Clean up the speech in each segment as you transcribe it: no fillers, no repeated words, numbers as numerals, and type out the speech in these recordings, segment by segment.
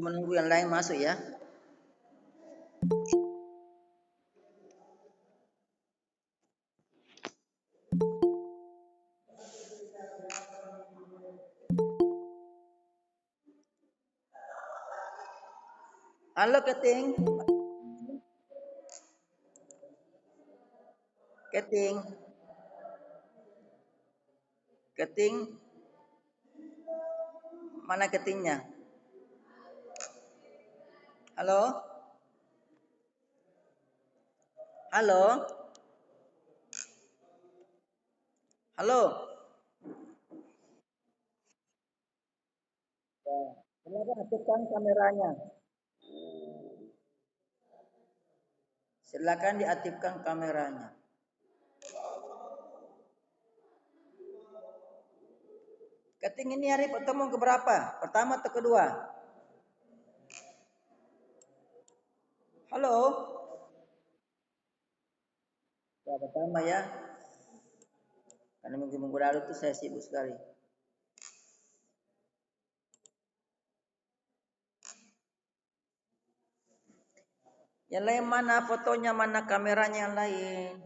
Sambil menunggu yang lain masuk ya. Halo Keting. Keting. Keting. Mana ketingnya? Halo? Halo? Halo? Silakan aktifkan kameranya. Silakan diaktifkan kameranya. Keting ini hari pertemuan keberapa? Pertama atau kedua? Halo? Ya, pertama ya. Karena minggu-minggu lalu tuh saya sibuk sekali. Yang lain mana fotonya, mana kameranya yang lain?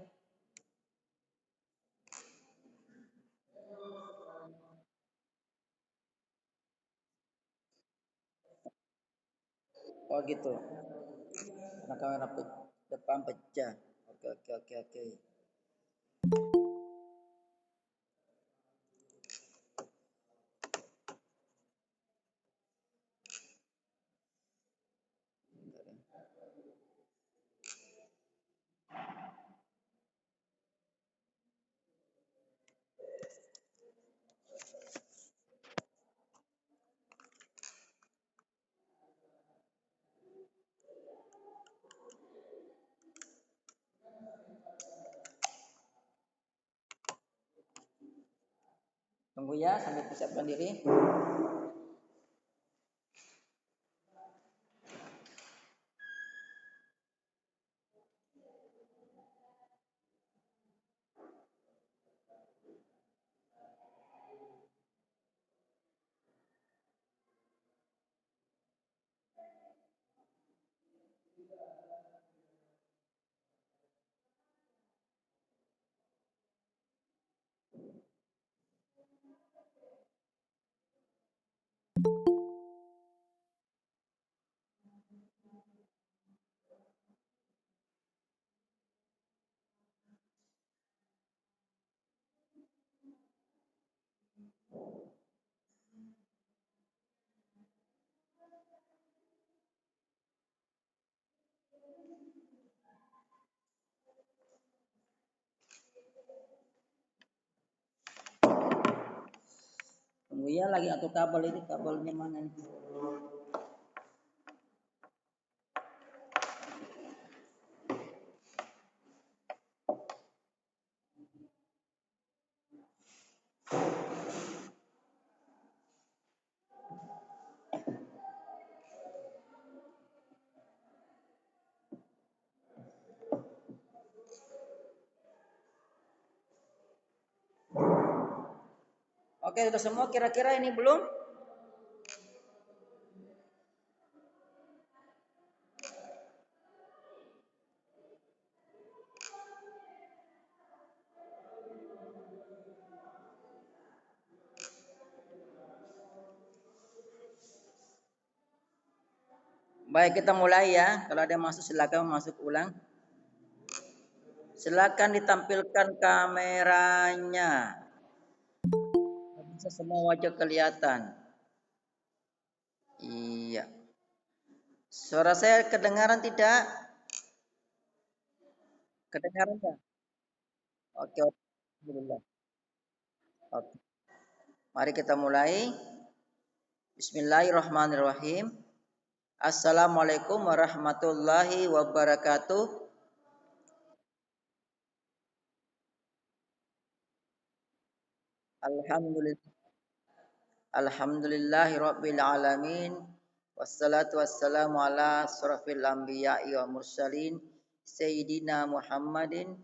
Oh gitu. Nah, kamera depan pecah. Oke. Tunggu ya sambil persiapkan diri. Tunggu ya lagi atur kabel ini, kabelnya mana nih? Oke, sudah semua kira-kira ini belum? Baik, kita mulai ya. Kalau ada yang masuk silakan masuk ulang. Silakan ditampilkan kameranya. Bisa semua wajah kelihatan. Iya. Suara saya kedengaran tidak? Kedengaran enggak? Oke, alhamdulillah. Oke. Mari kita mulai. Bismillahirrahmanirrahim. Assalamualaikum warahmatullahi wabarakatuh. Alhamdulillah. Alhamdulillahirabbil alamin. Wassalatu wassalamu ala asrofil anbiya'i wa mursalin Sayyidina Muhammadin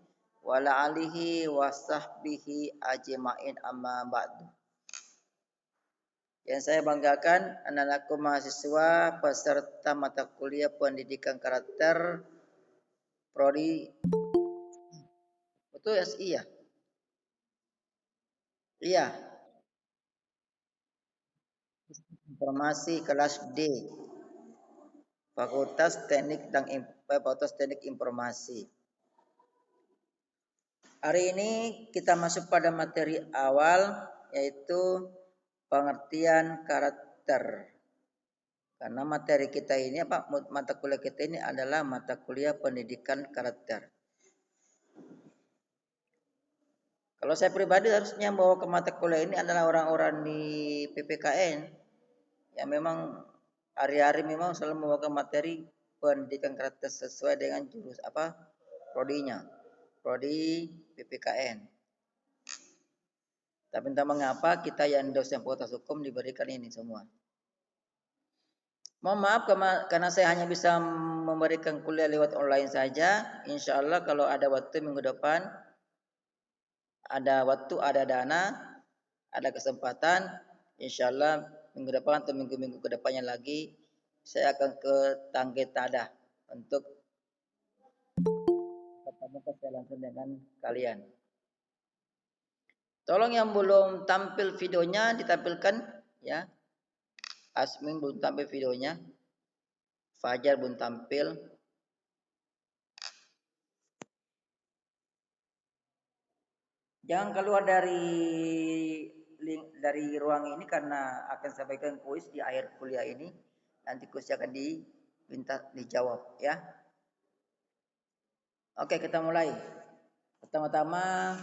wa ala alihi wa sahbihi ajma'in amma ba'du. Yang saya banggakan anak-anakku mahasiswa peserta mata kuliah pendidikan karakter prodi betul ya iya. Iya, informasi kelas D, Fakultas Teknik Informasi. Hari ini kita masuk pada materi awal yaitu pengertian karakter. Karena materi kita ini mata kuliah kita ini adalah mata kuliah pendidikan karakter. Kalau saya pribadi harusnya bawa ke mata kuliah ini adalah orang-orang di PPKN yang memang hari-hari memang selalu membawa materi pendidikan karakter sesuai dengan prodinya, prodi PPKN. Tapi entah mengapa kita yang dosen fakultas hukum diberikan ini semua. Mohon maaf karena saya hanya bisa memberikan kuliah lewat online saja. Insya Allah kalau ada waktu minggu depan, ada waktu, ada dana, ada kesempatan, insya Allah minggu depan atau minggu-minggu kedepannya lagi, saya akan ke Tangge Tadah untuk ketemu saya langsung dengan kalian. Tolong yang belum tampil videonya ditampilkan ya. Asmin belum tampil videonya. Fajar belum tampil. Jangan keluar dari ruang ini karena akan sampaikan kuis di akhir kuliah ini. Nanti kuisnya akan diminta dijawab ya. Oke, kita mulai. Pertama-tama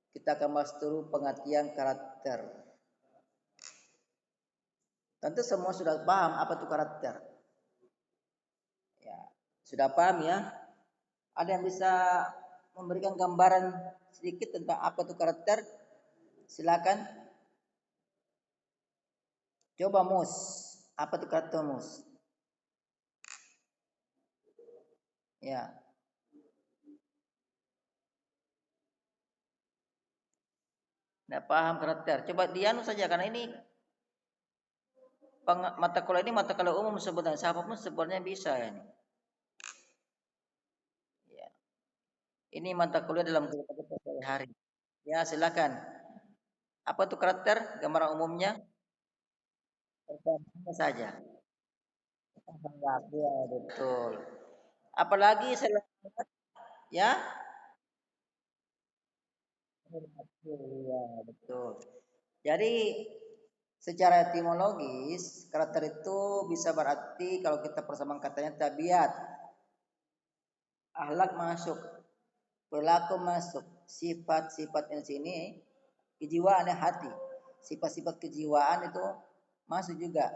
kita akan bahas dulu pengertian karakter. Tentu semua sudah paham apa itu karakter. Ya, sudah paham ya? Ada yang bisa memberikan gambaran sedikit tentang apa itu karakter? Silakan. Coba Mus, apa itu karakter Mus? Ya. Tidak paham karakter. Coba dianu saja karena ini mata kuliah ini mata kuliah umum sebenarnya siapapun sebenarnya bisa ini. Ya. Ini mata kuliah dalam kehidupan sehari-hari. Ya, silakan. Apa itu karakter? Gambaran umumnya? Pertama saja. Ya, betul. Apalagi saya ya? Ya, betul. Jadi secara etimologis karakter itu bisa berarti kalau kita persamaan katanya tabiat, akhlak masuk, perilaku masuk, sifat-sifat yang sini kejiwaan hati. Sifat-sifat kejiwaan itu masuk juga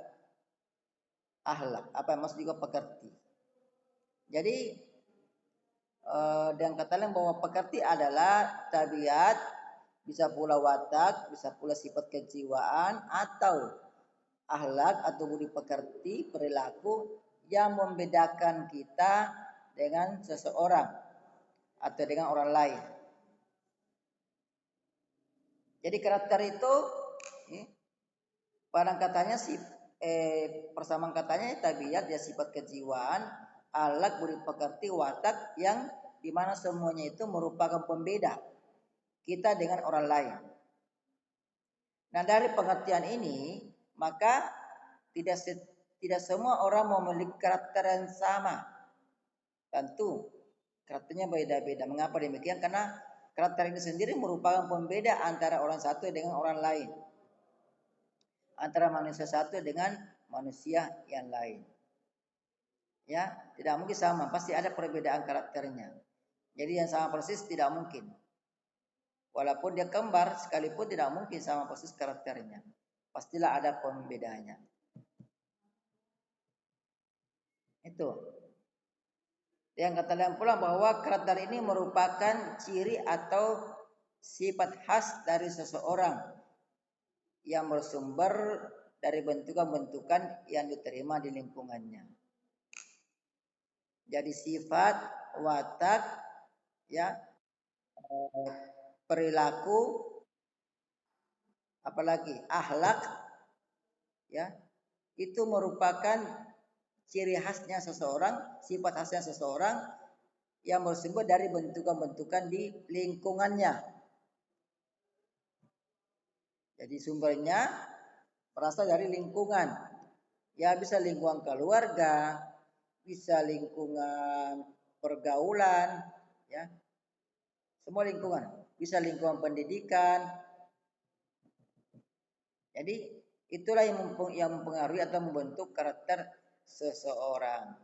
akhlak, apa yang masuk juga pekerti. Jadi dan kata lain bahwa pekerti adalah tabiat, bisa pula watak, bisa pula sifat kejiwaan atau akhlak atau budi pekerti perilaku yang membedakan kita dengan seseorang atau dengan orang lain. Jadi karakter itu padang katanya persamaan katanya tabiat ya sifat kejiwaan, akhlak budi pekerti watak yang dimana semuanya itu merupakan pembeda kita dengan orang lain. Nah dari pengertian ini maka tidak semua orang memiliki karakter yang sama. Tentu karakternya beda-beda. Mengapa demikian? Karena karakter ini sendiri merupakan pembeda antara orang satu dengan orang lain. Antara manusia satu dengan manusia yang lain. Ya, tidak mungkin sama, pasti ada perbedaan karakternya. Jadi yang sama persis tidak mungkin. Walaupun dia kembar sekalipun tidak mungkin sama persis karakternya. Pastilah ada pembedanya. Itu. Yang kata lain pula bahwa karakter ini merupakan ciri atau sifat khas dari seseorang yang bersumber dari bentukan-bentukan yang diterima di lingkungannya. Jadi sifat, watak, ya, perilaku, apalagi akhlak ya, itu merupakan ciri khasnya seseorang, sifat khasnya seseorang yang bersumber dari bentukan-bentukan di lingkungannya. Jadi sumbernya berasal dari lingkungan. Ya bisa lingkungan keluarga, bisa lingkungan pergaulan, ya. Semua lingkungan, bisa lingkungan pendidikan. Jadi itulah yang mempengaruhi atau membentuk karakter seseorang.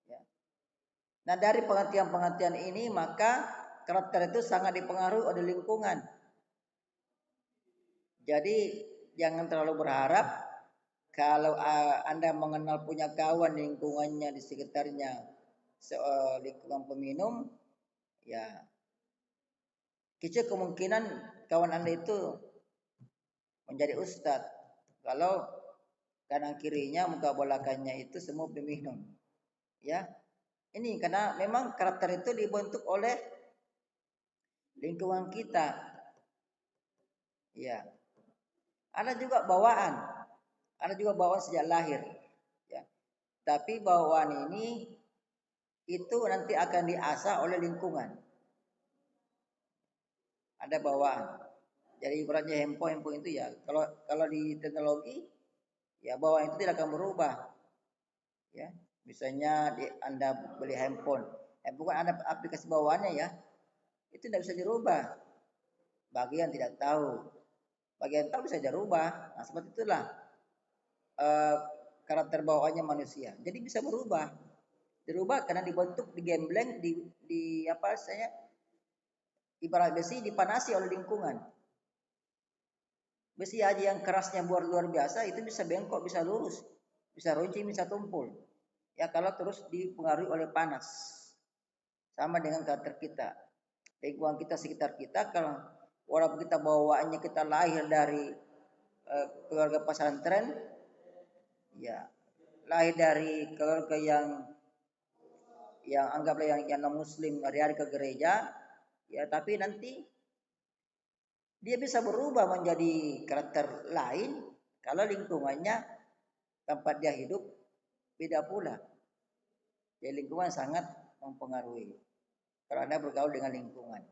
Ya. Nah dari pengertian-pengertian ini maka karakter itu sangat dipengaruhi oleh lingkungan. Jadi jangan terlalu berharap kalau Anda mengenal punya kawan lingkungannya di sekitarnya lingkungan peminum, ya kecil kemungkinan kawan Anda itu menjadi ustadz. Kalau kanan kirinya muka belakangnya itu semua peminum. Ya. Ini karena memang karakter itu dibentuk oleh lingkungan kita. Ya. Ada juga bawaan. Ada juga bawaan sejak lahir. Ya. Tapi bawaan ini itu nanti akan diasah oleh lingkungan. Ada bawaan. Jadi ibaratnya handphone itu ya. Kalau di teknologi ya bawaan itu tidak akan berubah. Ya. Misalnya Anda beli handphone. Handphone kan ada aplikasi bawaannya ya. Itu tidak bisa dirubah. Bagi yang tidak tahu. Bagi yang tahu bisa dirubah. Nah, seperti itulah karakter bawaannya manusia. Jadi bisa berubah. Dirubah karena dibentuk, digembleng, di apa saya ibarat besi dipanasi oleh lingkungan. Besi aja yang kerasnya luar biasa itu bisa bengkok, bisa lurus, bisa runcing, bisa tumpul. Ya kalau terus dipengaruhi oleh panas. Sama dengan karakter kita. Lingkungan kita sekitar kita kalau walaupun kita bawaannya kita lahir dari keluarga pesantren, ya lahir dari keluarga yang anggaplah yang non muslim hari-hari ke gereja, ya tapi nanti dia bisa berubah menjadi karakter lain kalau lingkungannya tempat dia hidup beda pula. Jadi lingkungan sangat mempengaruhi. Kalau Anda bergaul dengan lingkungan.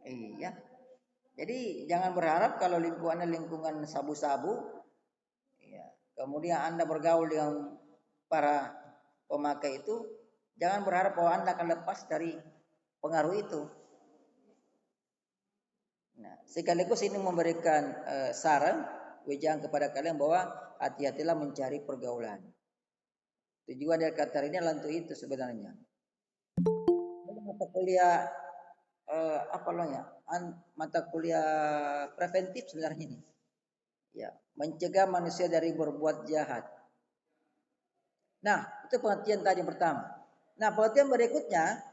Iya. Jadi jangan berharap kalau lingkungannya lingkungan sabu-sabu, ya, kemudian Anda bergaul dengan para pemakai itu, jangan berharap bahwa Anda akan lepas dari pengaruh itu. Nah, sekaligus ini memberikan saran, wejangan kepada kalian bahwa hati-hatilah mencari pergaulan. Tujuan dari kata ini adalah untuk itu sebenarnya. Mata kuliah apa namanya? Mata kuliah preventif sebenarnya ini. Ya, mencegah manusia dari berbuat jahat. Nah, itu pengertian tadi pertama. Nah, pengertian berikutnya,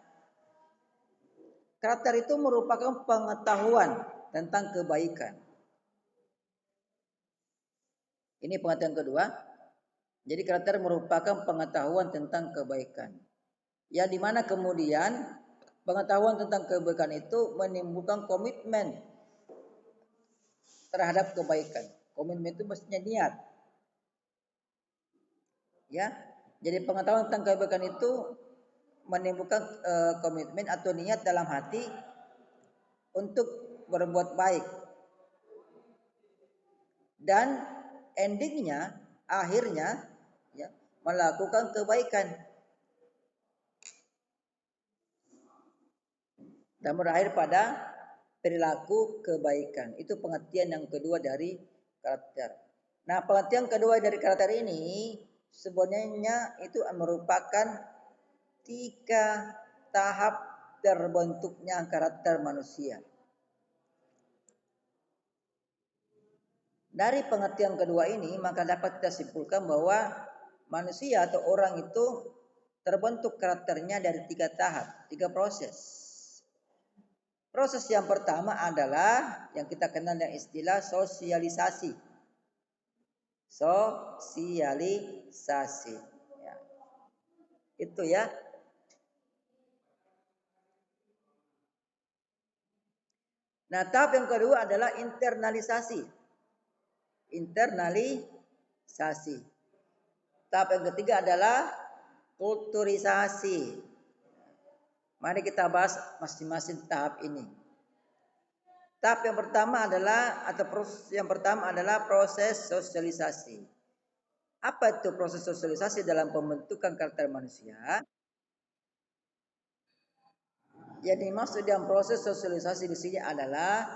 karakter itu merupakan pengetahuan tentang kebaikan. Ini pengertian kedua. Jadi karakter merupakan pengetahuan tentang kebaikan. Ya, di mana kemudian pengetahuan tentang kebaikan itu menimbulkan komitmen terhadap kebaikan. Komitmen itu mestinya niat. Ya, jadi pengetahuan tentang kebaikan itu menimbulkan komitmen atau niat dalam hati untuk berbuat baik. Dan endingnya, akhirnya, ya, melakukan kebaikan. Dan berakhir pada perilaku kebaikan. Itu pengertian yang kedua dari karakter. Nah, pengertian kedua dari karakter ini sebenarnya itu merupakan 3 tahap terbentuknya karakter manusia. Dari pengertian kedua ini maka dapat kita simpulkan bahwa manusia atau orang itu terbentuk karakternya dari 3 tahap, 3 proses. Proses yang pertama adalah yang kita kenal dengan istilah sosialisasi. Sosialisasi. Ya. Itu ya. Nah, tahap yang kedua adalah internalisasi. Internalisasi. Tahap yang ketiga adalah kulturisasi. Mari kita bahas masing-masing tahap ini. Tahap yang pertama adalah proses yang pertama adalah proses sosialisasi. Apa itu proses sosialisasi dalam pembentukan karakter manusia? Yang dimaksud dalam proses sosialisasi di sini adalah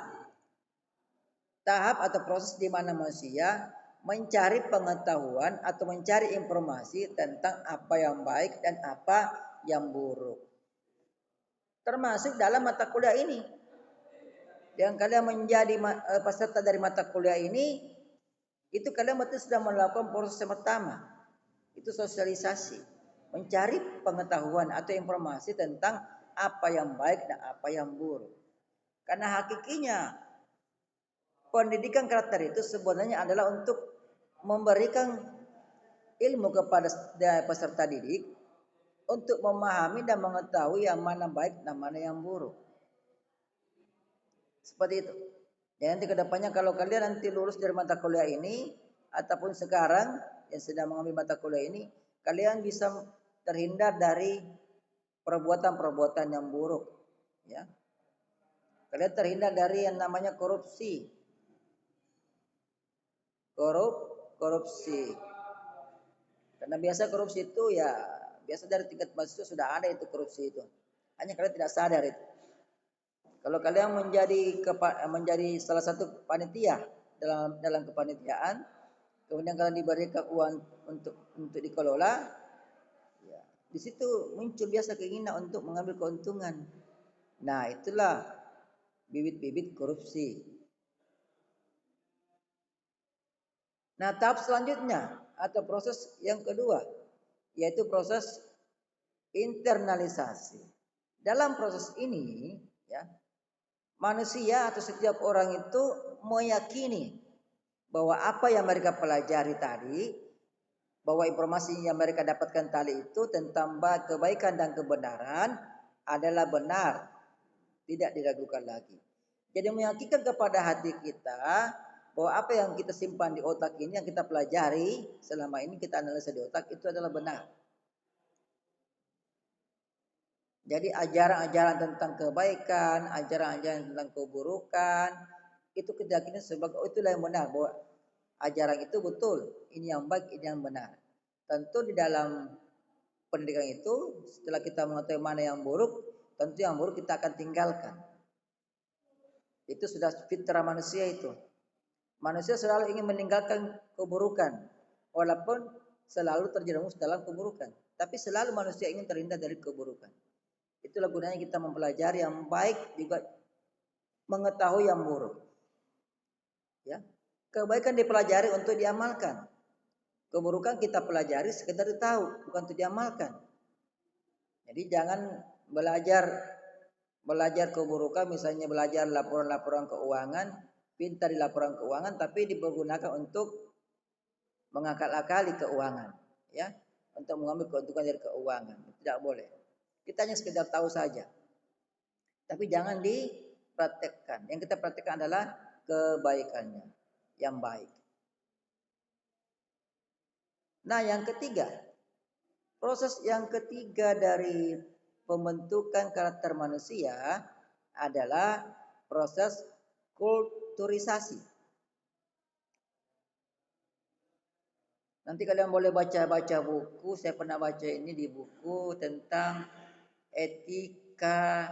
tahap atau proses di mana manusia mencari pengetahuan atau mencari informasi tentang apa yang baik dan apa yang buruk. Termasuk dalam mata kuliah ini. Yang kalian menjadi peserta dari mata kuliah ini, itu kalian betul sudah melakukan proses yang pertama. Itu sosialisasi. Mencari pengetahuan atau informasi tentang apa yang baik dan apa yang buruk. Karena hakikinya pendidikan karakter itu sebenarnya adalah untuk memberikan ilmu kepada peserta didik untuk memahami dan mengetahui yang mana baik dan mana yang buruk. Seperti itu. Dan nanti kedepannya kalau kalian nanti lulus dari mata kuliah ini ataupun sekarang yang sedang mengambil mata kuliah ini, kalian bisa terhindar dari perbuatan-perbuatan yang buruk. Ya, kalian terhindar dari yang namanya korupsi. Korupsi. Karena biasa korupsi itu ya biasa dari tingkat mahasiswa sudah ada itu korupsi itu. Hanya kalian tidak sadar itu. Kalau kalian menjadi salah satu panitia dalam kepanitiaan, kemudian kalian diberikan uang untuk dikelola, ya, di situ muncul biasa keinginan untuk mengambil keuntungan. Nah, itulah bibit-bibit korupsi. Nah, tahap selanjutnya atau proses yang kedua yaitu proses internalisasi. Dalam proses ini, ya, manusia atau setiap orang itu meyakini bahwa apa yang mereka pelajari tadi, bahwa informasi yang mereka dapatkan tadi itu tentang kebaikan dan kebenaran adalah benar, tidak diragukan lagi. Jadi meyakinkan kepada hati kita bahwa apa yang kita simpan di otak ini, yang kita pelajari selama ini kita analisa di otak itu adalah benar. Jadi ajaran-ajaran tentang kebaikan, ajaran-ajaran tentang keburukan, itu keyakinan sebagai itulah yang benar, bahwa ajaran itu betul, ini yang baik, ini yang benar. Tentu di dalam pendidikan itu setelah kita mengetahui mana yang buruk, tentu yang buruk kita akan tinggalkan. Itu sudah fitrah manusia itu. Manusia selalu ingin meninggalkan keburukan, walaupun selalu terjerumus dalam keburukan. Tapi selalu manusia ingin terhindar dari keburukan. Itulah gunanya kita mempelajari yang baik juga mengetahui yang buruk. Ya, kebaikan dipelajari untuk diamalkan. Keburukan kita pelajari sekedar tahu, bukan untuk diamalkan. Jadi jangan belajar keburukan, misalnya belajar laporan-laporan keuangan, pintar di laporan keuangan, tapi dipergunakan untuk mengakal-akali keuangan, ya, untuk mengambil keuntungan dari keuangan. Tidak boleh. Kita hanya sekedar tahu saja. Tapi jangan dipraktekkan. Yang kita praktekkan adalah kebaikannya, yang baik. Nah, yang ketiga, proses yang ketiga dari pembentukan karakter manusia adalah proses kulturisasi. Nanti kalian boleh baca-baca buku. Saya pernah baca ini di buku tentang etika,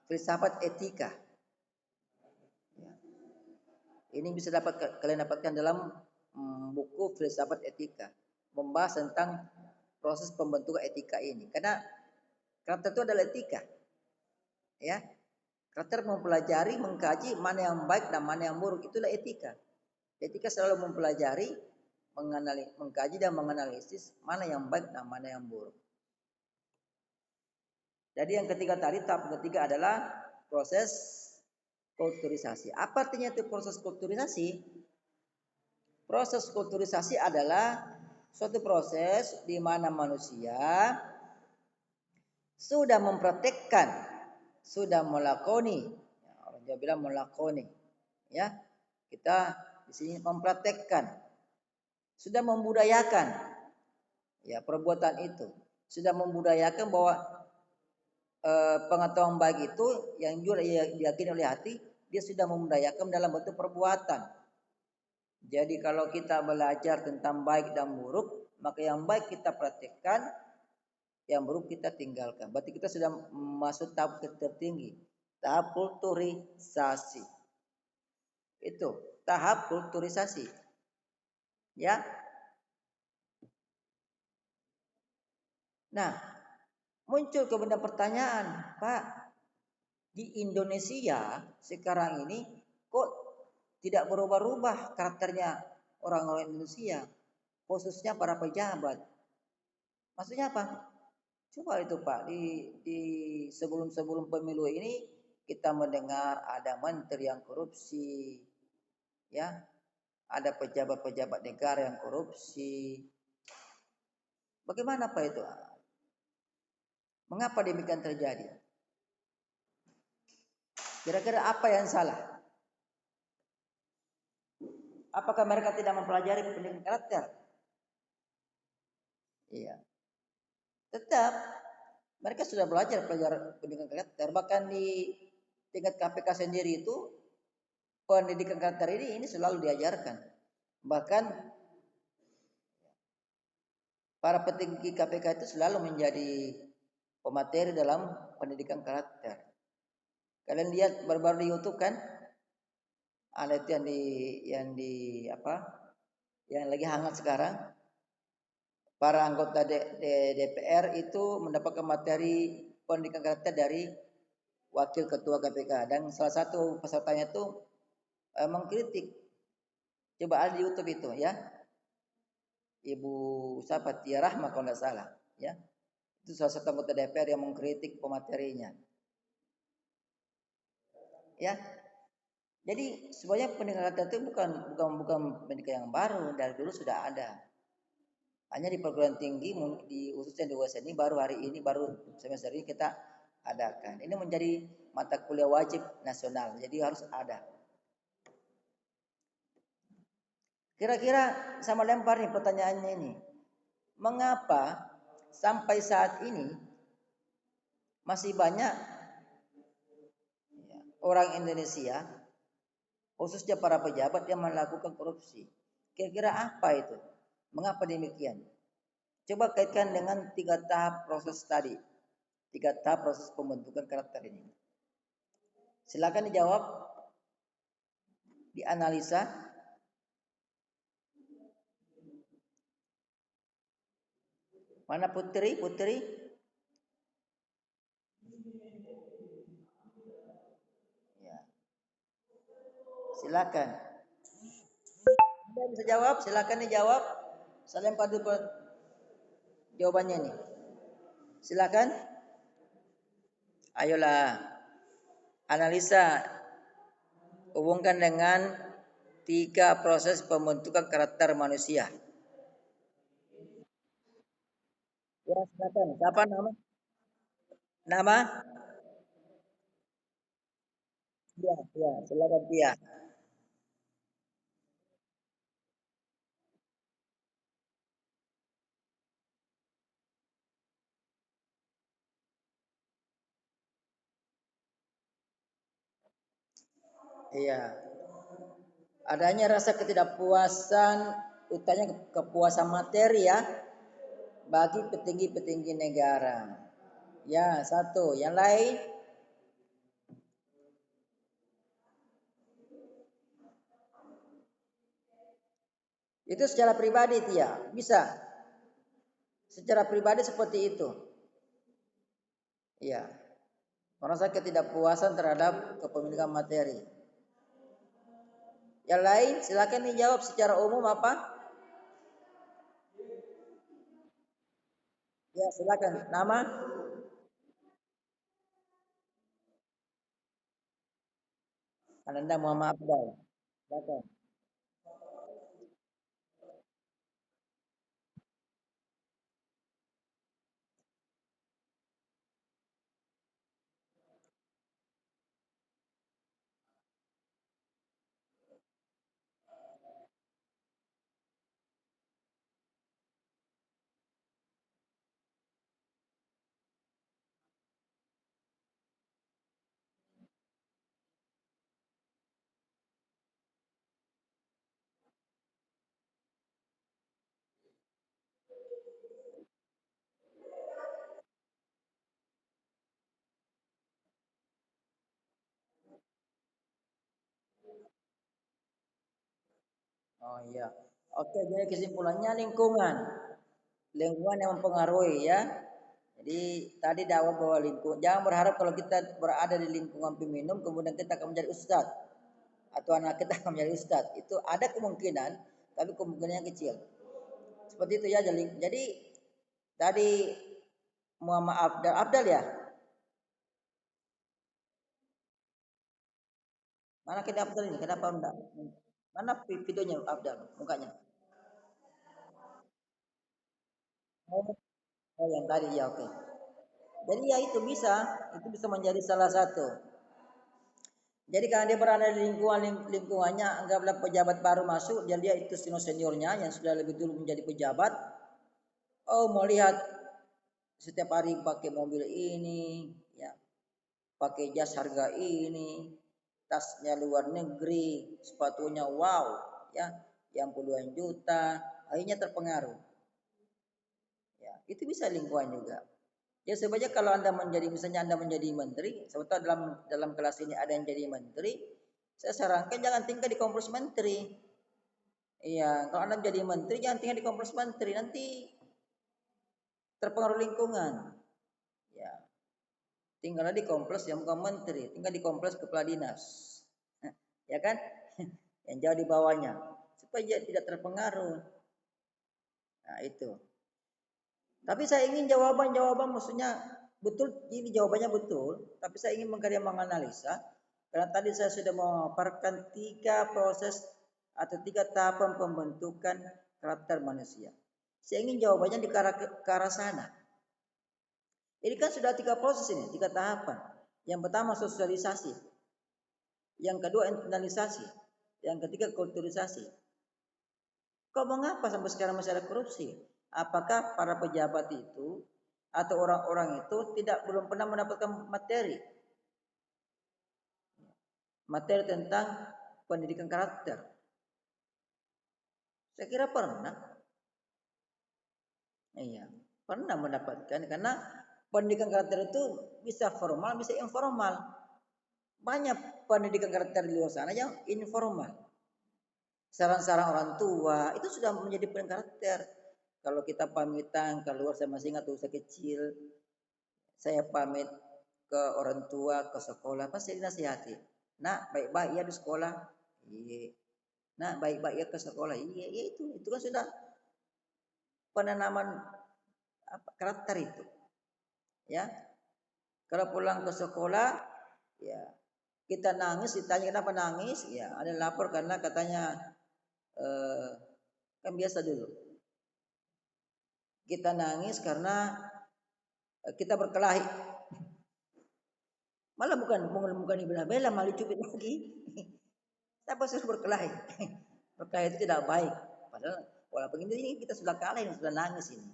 filsafat etika. Ini bisa kalian dapatkan dalam buku filsafat etika, membahas tentang proses pembentukan etika ini. Karena karakter itu adalah etika, ya. Karakter mempelajari, mengkaji mana yang baik dan mana yang buruk, itulah etika. Etika selalu mempelajari, mengkaji dan menganalisis mana yang baik dan mana yang buruk. Jadi yang ketiga tadi, tahap ketiga adalah proses kulturisasi. Apa artinya itu proses kulturisasi? Proses kulturisasi adalah suatu proses di mana manusia sudah mempraktekkan, sudah melakoni Dia bilang melakoni. Ya, kita di sini mempraktekkan, sudah membudayakan ya perbuatan itu, sudah membudayakan bahwa pengetahuan baik itu yang juga diyakini oleh hati, dia sudah membudayakan dalam bentuk perbuatan. Jadi kalau kita belajar tentang baik dan buruk, maka yang baik kita praktekkan, yang buruk kita tinggalkan. Berarti kita sudah masuk tahap tertinggi, tahap kulturisasi. Itu tahap kulturisasi. Ya. Nah, muncul kemudian pertanyaan, Pak, di Indonesia sekarang ini kok tidak berubah-ubah karakternya orang-orang Indonesia, khususnya para pejabat. Maksudnya apa? Coba itu Pak, di sebelum pemilu ini kita mendengar ada menteri yang korupsi, ya, ada pejabat-pejabat negara yang korupsi. Bagaimana Pak itu? Mengapa demikian terjadi? Kira-kira apa yang salah? Apakah mereka tidak mempelajari pendidikan karakter? Iya. Tetap mereka sudah belajar pendidikan karakter. Bahkan di tingkat KPK sendiri itu pendidikan karakter ini selalu diajarkan. Bahkan para petinggi KPK itu selalu menjadi pemateri dalam pendidikan karakter. Kalian lihat baru-baru di YouTube kan? Ada itu yang di apa? Yang lagi hangat sekarang. Para anggota DPR itu mendapatkan materi pendidikan karakter dari wakil ketua KPK dan salah satu pesertanya itu mengkritik. Coba ada di YouTube itu ya. Ibu siapa Tia Rahma kalau nggak salah ya. Itu salah satu anggota DPR yang mengkritik pematerinya. Ya. Jadi sebenarnya pendidikan karakter itu bukan pendidikan yang baru, dari dulu sudah ada. Hanya di perguruan tinggi di khususnya di UAS ini baru hari ini baru semester ini kita adakan. Ini menjadi mata kuliah wajib nasional. Jadi harus ada. Kira-kira sama lempar nih pertanyaannya ini. Mengapa sampai saat ini masih banyak orang Indonesia, khususnya para pejabat yang melakukan korupsi? Kira-kira apa itu? Mengapa demikian? Coba kaitkan dengan 3 tahap proses tadi. 3 tahap proses pembentukan karakter ini. Silakan dijawab, dianalisa. Mana Putri? Putri? Ya. Silakan. Anda bisa jawab, silakan dijawab. Saya lempar dulu jawabannya nih. Silakan. Ayolah. Analisa. Hubungkan dengan 3 proses pembentukan karakter manusia. Ya, silakan. Siapa nama? Nama? Ya, ya, silakan Tia. Iya. Adanya rasa ketidakpuasan, utamanya kepuasan materi ya, bagi petinggi-petinggi negara. Ya, satu. Yang lain? Itu secara pribadi Tia, bisa. Secara pribadi seperti itu. Iya. Merasa ketidakpuasan terhadap kepemilikan materi. Yang lain silakan dijawab secara umum apa? Ya, silakan. Nama? Ananda Muhammad Abdul. Silakan. Oh iya. Oke, jadi kesimpulannya lingkungan. Lingkungan yang mempengaruhi ya. Jadi tadi dakwah bahwa lingkungan. Jangan berharap kalau kita berada di lingkungan peminum kemudian kita akan menjadi ustadz atau anak kita akan menjadi ustadz. Itu ada kemungkinan, tapi kemungkinannya kecil. Seperti itu ya. Jadi tadi Muhammad Abdal ya. Mana kita Abdal ini? Kenapa enggak? Mana videonya Abdal mukanya? Oh, oh yang tadi ya oke. Jadi ya itu bisa menjadi salah satu. Jadi karena dia berada di lingkungannya, anggaplah pejabat baru masuk, dia lihat itu seniornya yang sudah lebih dulu menjadi pejabat. Oh mau lihat setiap hari pakai mobil ini, ya pakai jas harga ini, tasnya luar negeri, sepatunya wow, ya yang puluhan juta, akhirnya terpengaruh. Ya, itu bisa lingkungan juga. Ya sebenarnya kalau Anda menjadi misalnya Anda menjadi menteri, sebetulnya dalam kelas ini ada yang jadi menteri, saya sarankan jangan tinggal di kompleks menteri. Iya, kalau Anda menjadi menteri jangan tinggal di kompleks menteri, nanti terpengaruh lingkungan. Ya, tinggallah di kompleks yang bukan menteri, tinggal di kompleks kepala dinas. Ya kan? Yang jauh di bawahnya supaya tidak terpengaruh. Nah, itu. Tapi saya ingin jawaban maksudnya betul ini jawabannya betul, tapi saya ingin menganalisa karena tadi saya sudah memaparkan 3 proses atau 3 tahapan pembentukan karakter manusia. Saya ingin jawabannya ke arah sana. Ini kan sudah 3 proses ini, 3 tahapan. Yang pertama sosialisasi, yang kedua internalisasi, yang ketiga kulturisasi. Kok mengapa sampai sekarang masih ada korupsi? Apakah para pejabat itu atau orang-orang itu belum pernah mendapatkan materi tentang pendidikan karakter? Saya kira pernah. Iya, pernah mendapatkan karena pendidikan karakter itu bisa formal, bisa informal. Banyak pendidikan karakter di luar sana yang informal. Saran-saran orang tua itu sudah menjadi pendidikan karakter. Kalau kita pamitan keluar, saya masih ingat usia kecil, saya pamit ke orang tua ke sekolah pasti dinasihati. Nak baik-baik ya di sekolah. Iya. Nak baik-baik ya ke sekolah. Iya, iya itu kan sudah penanaman karakter itu. Ya. Kalau pulang ke sekolah, ya kita nangis, ditanya kenapa nangis, ya ada lapor karena katanya eh, kan biasa dulu. Kita nangis karena kita berkelahi. Malah bukan dibela-bela, malah dicubit lagi. Siapa suruh berkelahi? Berkelahi itu tidak baik. Padahal walaupun ini kita sudah kalah, ini sudah nangis ini.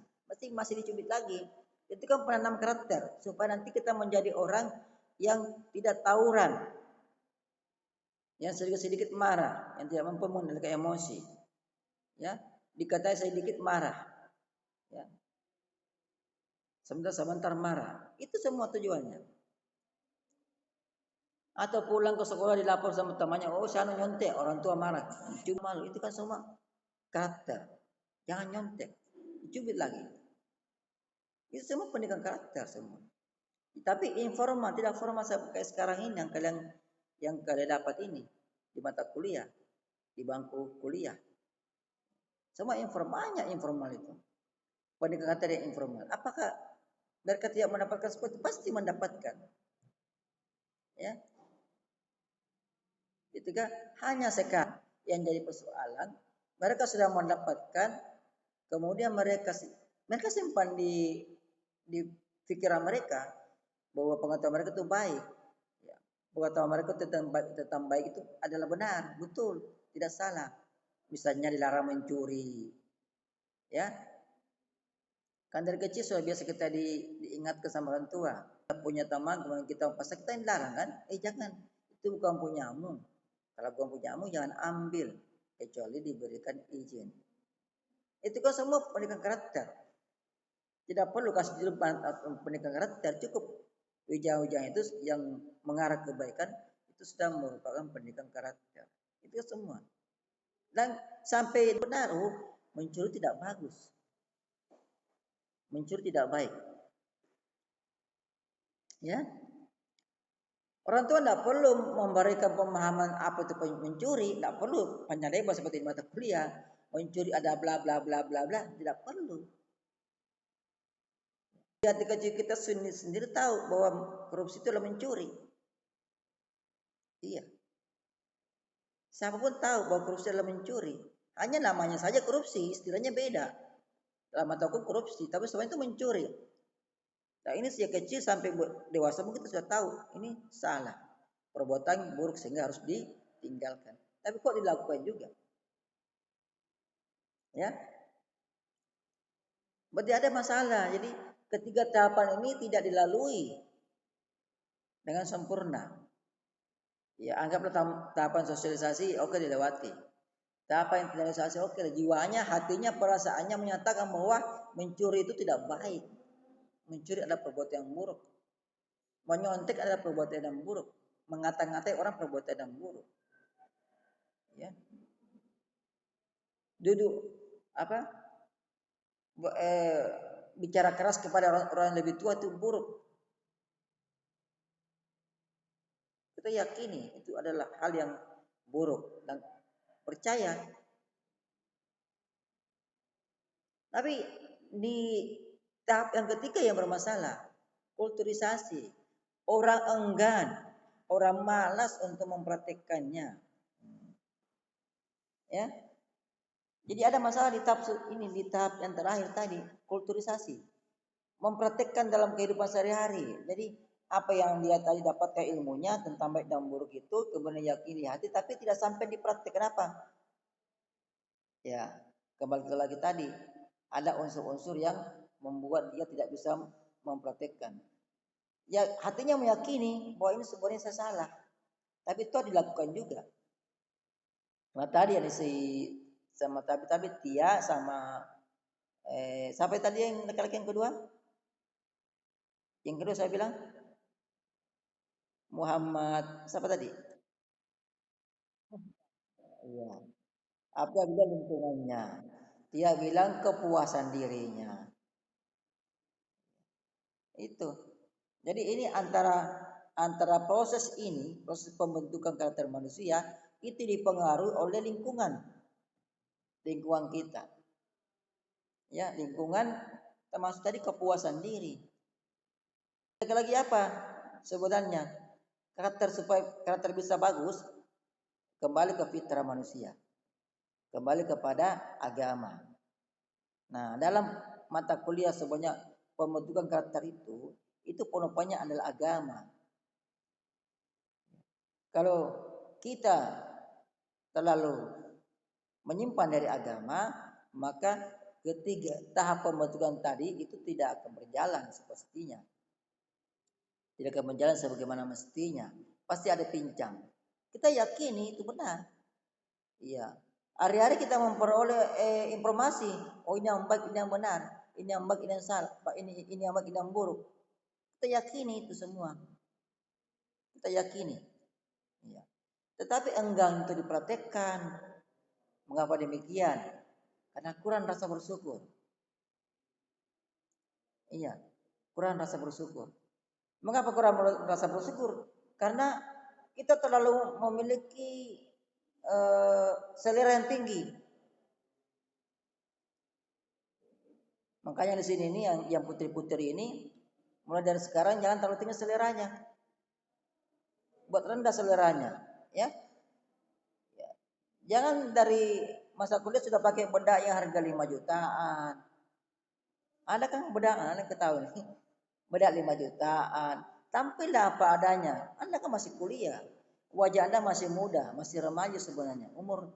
Masih dicubit lagi. Itu kan penanam karakter supaya nanti kita menjadi orang yang tidak tawuran, yang sedikit-sedikit marah, yang tidak mampu mengendalikan emosi. Ya, dikatai sedikit marah. Ya, sebentar marah. Itu semua tujuannya. Atau pulang ke sekolah dilapor sama temannya, oh sana nyontek, orang tua marah. Cuma malu, itu kan semua karakter. Jangan nyontek, cubit lagi. Itu semua pendidikan karakter semua. Tapi informal, tidak formal kayak sekarang ini yang kalian dapat ini di mata kuliah, di bangku kuliah. Semua informalnya informal itu. Pendidikan karakter yang informal. Apakah mereka tidak mendapatkan seperti pasti mendapatkan? Ya, ketika hanya sekarang yang jadi persoalan mereka sudah mendapatkan kemudian mereka simpan di pikiran mereka bahwa pengetahuan mereka itu baik ya. Pengetahuan mereka tentang baik itu adalah benar betul tidak salah misalnya dilarang mencuri ya kan dari kecil sudah biasa kita diingatkan sama orang tua kita punya teman kemudian kita pasal kita dilarang kan jangan itu bukan punyamu. Kalau bukan punyamu jangan ambil kecuali diberikan izin. Itu kan semua pendidikan karakter. Tidak perlu kasih judul pendidikan karakter, cukup ujang-ujang itu yang mengarah kebaikan itu sudah merupakan pendidikan karakter. Itu semua. Dan sampai benar, mencuri tidak bagus. Mencuri tidak baik. Ya. Orang tua tidak perlu memberikan pemahaman apa itu mencuri, tidak perlu panjang lebar seperti di mata kuliah. Mencuri ada bla bla bla bla bla, tidak perlu. Hati kecil kita sendiri tahu bahwa korupsi itu adalah mencuri. Iya. Siapapun tahu bahwa korupsi adalah mencuri. Hanya namanya saja korupsi, istilahnya beda. Dalam mata hukum korupsi, tapi sebenarnya itu mencuri. Nah ini sejak kecil sampai dewasa mungkin kita sudah tahu ini salah. Perbuatan buruk sehingga harus ditinggalkan. Tapi kok dilakukan juga? Ya, berarti ada masalah. Jadi ketiga tahapan ini tidak dilalui dengan sempurna. Ya, anggaplah tahapan sosialisasi oke dilewati. Tahapan sosialisasi oke, jiwanya, hatinya, perasaannya menyatakan bahwa mencuri itu tidak baik. Mencuri adalah perbuatan yang buruk. Menyontek adalah perbuatan yang buruk. Mengata-ngatai orang perbuatan yang buruk. Ya. Duduk apa? Bicara keras kepada orang yang lebih tua itu buruk. Kita yakini itu adalah hal yang buruk dan percaya. Tapi di tahap yang ketiga yang bermasalah, kulturisasi. Orang enggan, orang malas untuk mempraktekkannya. Ya. Jadi ada masalah di tahap ini, di tahap yang terakhir tadi, kulturisasi. Mempraktekkan dalam kehidupan sehari-hari. Jadi apa yang dia tadi dapatkan ilmunya tentang baik dan buruk itu kemudian yakini di hati tapi tidak sampai dipraktek. Kenapa? Ya, kembali lagi tadi ada unsur-unsur yang membuat dia tidak bisa mempraktekkan. Ya hatinya meyakini bahwa ini sebenarnya saya salah, tapi itu dilakukan juga. Nah tadi ada si sama tapi Tia sama sampai tadi yang laki-laki yang kedua? Yang kedua saya bilang Muhammad siapa tadi? Iya. Apa bilang lingkungannya? Dia bilang kepuasan dirinya. Itu. Jadi ini antara proses ini, proses pembentukan karakter manusia itu dipengaruhi oleh lingkungan kita. Ya, lingkungan termasuk tadi kepuasan diri. Lagi apa? Sebenarnya supaya karakter bisa bagus kembali ke fitrah manusia. Kembali kepada agama. Nah, dalam mata kuliah sebanyak pembentukan karakter itu penopangnya adalah agama. Kalau kita terlalu menyimpan dari agama, maka ketiga tahap pembentukan tadi itu tidak akan berjalan semestinya. Tidak akan berjalan sebagaimana mestinya. Pasti ada pincang. Kita yakini itu benar. Iya. Hari-hari kita memperoleh informasi. Oh ini yang baik, ini yang benar. Ini yang baik, ini yang salah. Ini yang baik, ini yang buruk. Kita yakini itu semua. Kita yakini. Iya. Tetapi enggan untuk dipraktekkan. Mengapa demikian? Karena kurang rasa bersyukur. Iya. Kurang rasa bersyukur. Mengapa kurang rasa bersyukur? Karena kita terlalu memiliki selera yang tinggi. Makanya di sini ini yang putri-putri ini mulai dari sekarang jangan terlalu tinggi seleranya. Buat rendah seleranya, ya. Jangan dari masa kuliah sudah pakai bedak yang harga 5 jutaan. Ada kan bedak, Anda ketahui nih. Bedak 5 jutaan. Tampillah apa adanya. Anda kan masih kuliah. Wajah Anda masih muda, masih remaja sebenarnya. Umur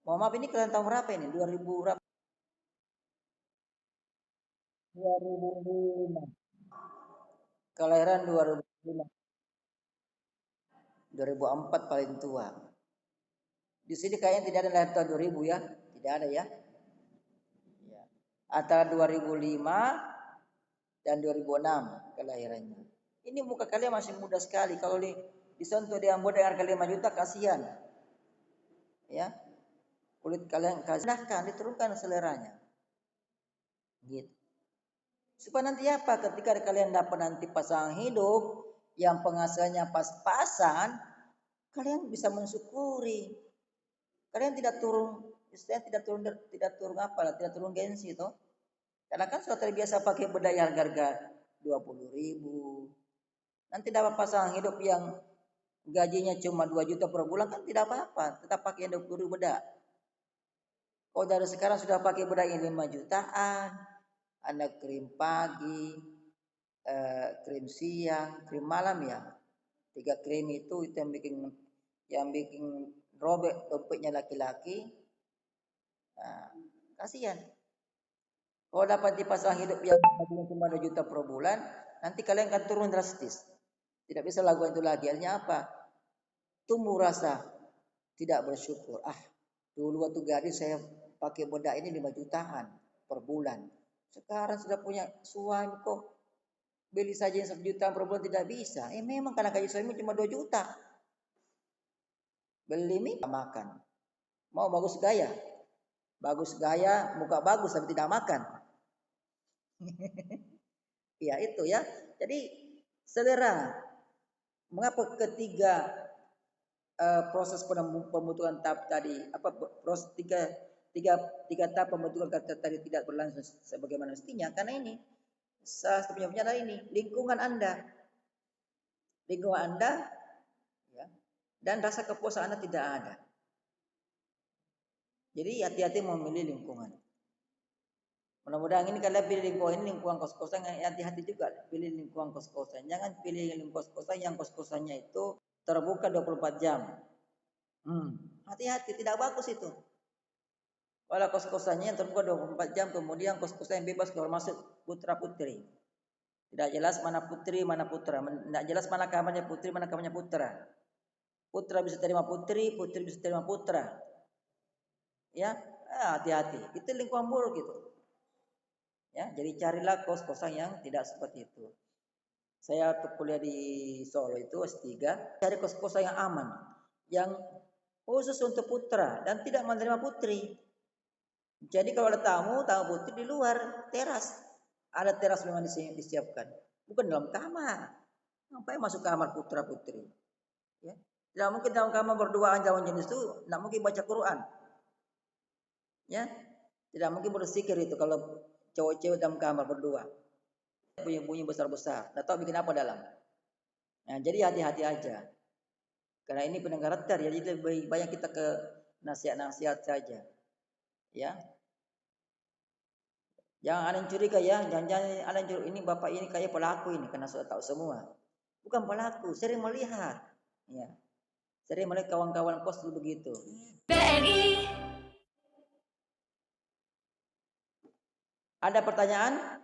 mohon maaf ini kalian tahun berapa ini? 2000 berapa? 2005. Kelahiran 2005. 2004 paling tua. Di sini kayaknya tidak ada lahir tahun 2000 ya. Tidak ada ya. Antara 2005 dan 2006 kelahirannya. Ini muka kalian masih muda sekali. Kalau disentuh dengan modal harga 5 juta kasihan. Ya. kulit kalian kasihkan, diturunkan seleranya. Gitu. Supaya nanti apa? Ketika kalian dapat nanti pasangan hidup yang penghasilannya pas-pasan, kalian bisa mensyukuri. Kalian tidak turun, istilahnya tidak turun apa lah, tidak turun gengsi toh. Karena kan sudah terbiasa pakai bedak yang harga 20.000. Nanti dapat pasangan hidup yang gajinya cuma 2 juta per bulan kan tidak apa-apa, tetap pakai 20.000 bedak. Kalau dari sekarang sudah pakai bedak yang 5 jutaan, ada krim pagi, krim siang, krim malam ya. 3 krim itu yang bikin robek dompetnya laki-laki. Nah, kasihan. Kalau dapat dipasang hidup yang cuma 2 juta per bulan, nanti kalian akan turun drastis. Tidak bisa lakukan itu lagi. Artinya apa? Tumbuh rasa tidak bersyukur. Dulu waktu gadis saya pakai bedak ini 5 jutaan per bulan. Sekarang sudah punya suami kok beli saja yang 1 juta per bulan tidak bisa. Memang karena gaji suami cuma 2 juta. Beli mie makan. Mau bagus gaya. Bagus gaya, muka bagus tapi tidak makan. Ya itu ya. Jadi selera. Mengapa ketiga proses pembentukan tahap tadi proses tiga tahap pembentukan kata tadi tidak berlangsung sebagaimana mestinya karena ini salah satu penyebabnya adalah ini lingkungan anda ya, dan rasa kepuasan anda tidak ada. Jadi hati-hati memilih lingkungan. Mudah-mudahan ini kalian pilih lingkungan kos-kosan, hati-hati juga pilih lingkungan kos-kosan. Jangan pilih lingkungan kos-kosan yang kos-kosannya itu terbuka 24 jam. Hati-hati, tidak bagus itu. Kalau kos-kosannya yang terbuka 24 jam, kemudian kos-kosan yang bebas keluar masuk putra-putri. Tidak jelas mana putri, mana putra. Tidak jelas mana kamarnya putri, mana kamarnya putra. Putra bisa terima putri, putri bisa terima putra. Ya, hati-hati. Itu lingkungan buruk gitu. Ya, jadi carilah kos-kosan yang tidak seperti itu. Saya kuliah di Solo itu S3, cari kos-kosan yang aman, yang khusus untuk putra dan tidak menerima putri. Jadi kalau ada tamu putri di luar teras, ada teras memang disiapkan, bukan dalam kamar. Ngapain masuk kamar putra putri? Ya, tidak mungkin dalam kamar berduaan jawan jenis itu, tidak mungkin baca Quran. Ya, tidak mungkin berzikir itu kalau cowok-cewek dalam kamar berdua. Bunyi-bunyi besar-besar, tidak tahu bikin apa dalam. Nah, jadi hati-hati aja. Karena ini pendengar retar, jadi lebih banyak kita ke nasihat-nasihat saja. Ya. Jangan ada yang curiga ya, jangan-jangan ada yang curiga ini bapak ini kayak pelaku ini karena sudah tahu semua. Bukan pelaku, sering melihat. Ya. Sering melihat kawan-kawan kos dulu begitu. BNI. Ada pertanyaan?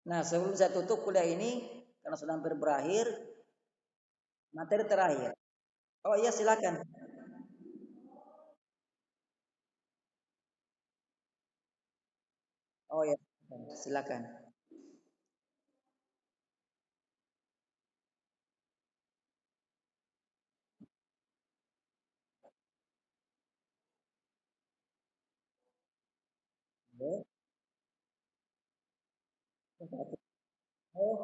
Nah, sebelum saya tutup kuliah ini karena sudah hampir berakhir, materi terakhir. Oh iya, silakan. Oh ya, silakan. Oh,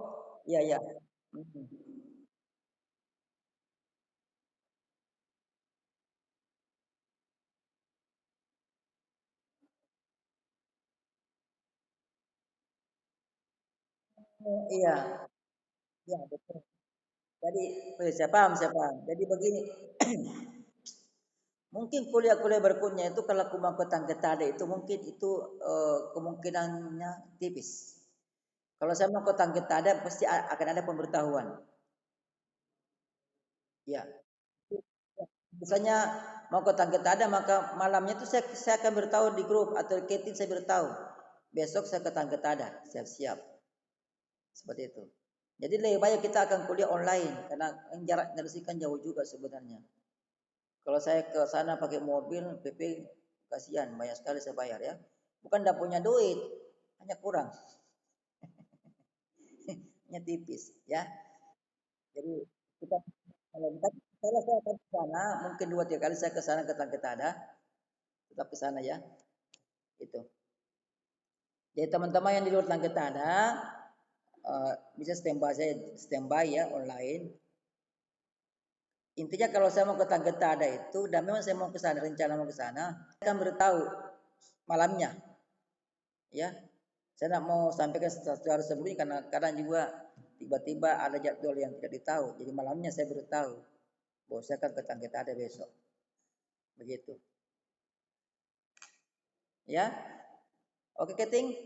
iya iya. Oh, iya. Iya, betul. Jadi, saya paham, saya paham. Jadi begini, mungkin kuliah-kuliah berikutnya itu kalau aku mau ke Tanggetada itu mungkin itu kemungkinannya tipis. Kalau saya mau ke Tanggetada pasti akan ada pemberitahuan. Ya, misalnya mau ke Tanggetada maka malamnya itu saya akan beritahu di grup atau ketik saya beritahu. Besok saya ke Tanggetada, siap-siap. Seperti itu. Jadi lebih banyak kita akan kuliah online karena jarak dari kan jauh juga sebenarnya. Kalau saya ke sana pakai mobil, PP kasihan, banyak sekali saya bayar ya. Bukan tidak punya duit, hanya kurang, hanya tipis ya. Jadi kita kalau Kalau saya akan ke sana, mungkin 2-3 kali saya ke sana ke Tangketada, tetap ke sana ya. Itu. Jadi teman-teman yang di luar Tangketada bisa standby ya online. Intinya kalau saya mau ke Tangketada itu, dan memang saya mau ke sana, rencana mau ke sana, saya akan beritahu malamnya, ya. Saya tidak mau sampaikan secara sebelumnya karena kadang juga tiba-tiba ada jadwal yang tidak ditahu. Jadi malamnya saya beritahu bahwa saya akan ke Tangketada besok. Begitu. Ya. Oke, Keting.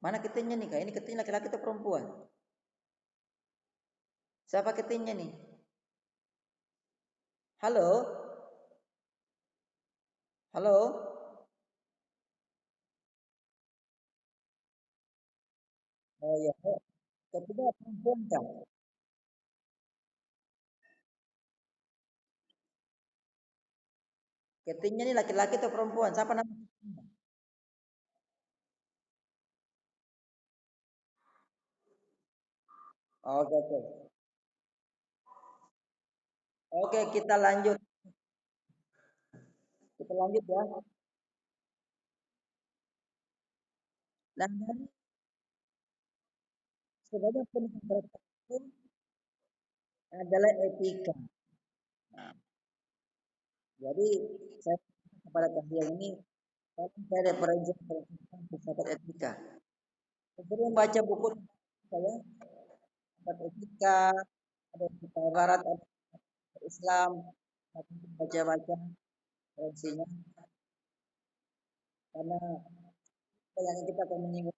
Mana ketingnya nih, Kak? Ini keting laki-laki atau perempuan? Siapa ketingnya nih? Halo? Halo? Oh iya, ketingnya perempuan kan? Ketingnya nih laki-laki atau perempuan? Siapa namanya? Oke, oke. Oke, kita lanjut. Kita lanjut ya. Nah, dari sebagai pendidikan itu adalah etika. Nah, jadi saya kepada kalian ini, saya referensi tentang filsafat etika. Saya baca buku saya, filsafat etika, ada etika barat, ada Islam, aku baca-baca referensinya karena yang kita akan menyinggung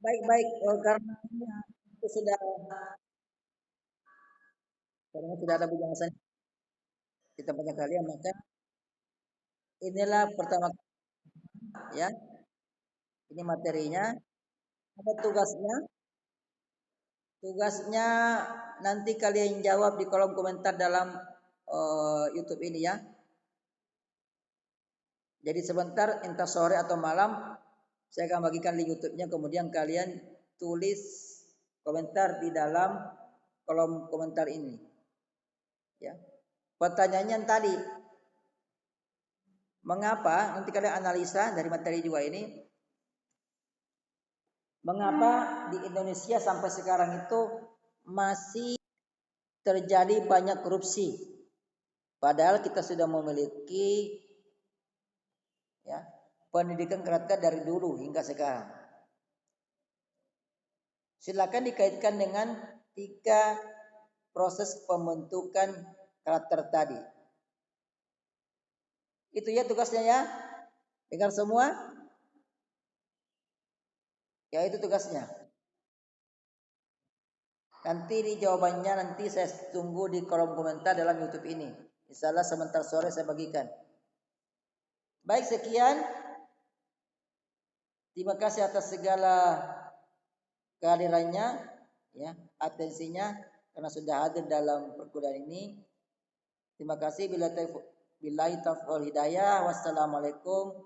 baik-baik karena itu sudah karena sudah ada penjelasan kita banyak kalian maka inilah pertama ya ini materinya ada tugasnya nanti kalian jawab di kolom komentar dalam YouTube ini ya. Jadi sebentar entah sore atau malam saya akan bagikan link YouTube-nya kemudian kalian tulis komentar di dalam kolom komentar ini ya. Pertanyaannya yang tadi, mengapa nanti kalian analisa dari materi juga ini, mengapa di Indonesia sampai sekarang itu masih terjadi banyak korupsi? Padahal kita sudah memiliki ya pendidikan karakter dari dulu hingga sekarang. Silakan dikaitkan dengan 3 proses pembentukan karakter tadi. Itu ya tugasnya ya. Dengar semua? Ya itu tugasnya. Nanti di jawabannya nanti saya tunggu di kolom komentar dalam YouTube ini. Insyaallah sebentar sore saya bagikan. Baik sekian. Terima kasih atas segala kehadirannya, ya, atensinya karena sudah hadir dalam perkuliahan ini. Terima kasih billahi taufiq wal hidayah. Wassalamualaikum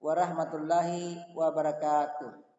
warahmatullahi wabarakatuh.